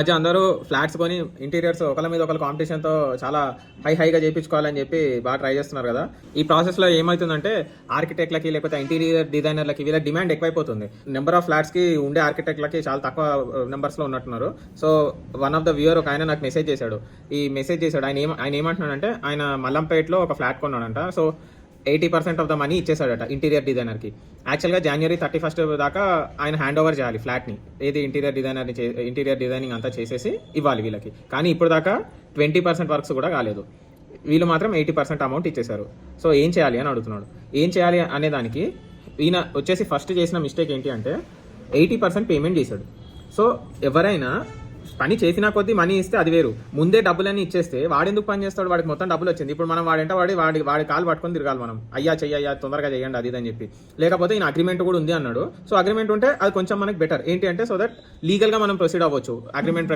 మధ్య అందరూ ఫ్లాట్స్ కొని ఇంటీరియర్స్ ఒకళ్ళ మీద ఒకళ్ళు కాంపిటీషన్తో చాలా హైగా చేయించుకోవాలని చెప్పి బాగా ట్రై చేస్తున్నారు కదా. ఈ ప్రాసెస్లో ఏమవుతుందంటే ఆర్కిటెక్ట్లకి లేకపోతే ఇంటీరియర్ డిజైనర్లకి వీళ్ళ డిమాండ్ ఎక్కువైపోతుంది. నెంబర్ ఆఫ్ ఫ్లాట్స్కి ఉండే ఆర్కిటెక్ట్లకి చాలా తక్కువ నెంబర్స్లో ఉన్నట్టున్నారు. So one of the viewer ఒక ఆయన నాకు మెసేజ్ చేశాడు. ఆయన ఏమంటున్నాడంటే ఆయన మల్లంపేటలో ఒక ఫ్లాట్ కొన్నాడంట. సో 80% ఆఫ్ ద మనీ ఇచ్చేసాడట ఇంటీరియర్ డిజైనర్కి. యాక్చువల్గా January 31 దాకా ఆయన హ్యాండ్ ఓవర్ చేయాలి ఫ్లాట్ని, ఏది ఇంటీరియర్ డిజైనింగ్ అంతా చేసేసి ఇవ్వాలి వీళ్ళకి. కానీ ఇప్పుడు దాకా 20% వర్క్స్ కూడా కాలేదు. వీళ్ళు మాత్రం 80% అమౌంట్ ఇచ్చేశారు. సో ఏం చేయాలి అని అడుగుతున్నాడు. ఏం చేయాలి అనే దానికి ఈయన వచ్చేసి ఫస్ట్ చేసిన మిస్టేక్ ఏంటి అంటే 80% పేమెంట్ చేశాడు. సో ఎవరైనా పని చేసినా కొద్దీ మనీ ఇస్తే అది వేరు, ముందే డబ్బులన్నీ ఇచ్చేస్తే వాడెందుకు పని చేస్తాడు? వాడికి మొత్తం డబ్బులు వచ్చింది. ఇప్పుడు మనం వాడి కాలు పట్టుకొని తిరగాలి మనం, అయ్యా తొందరగా చేయండి అది అని చెప్పి. లేకపోతే ఈయన అగ్రిమెంట్ కూడా ఉంది అన్నాడు. సో అగ్రిమెంట్ ఉంటే అది కొంచెం మనకి బెటర్ ఏంటి అంటే, సో దట్ లీగల్గా మనం ప్రొసీడ్ అవ్వచ్చు అగ్రిమెంట్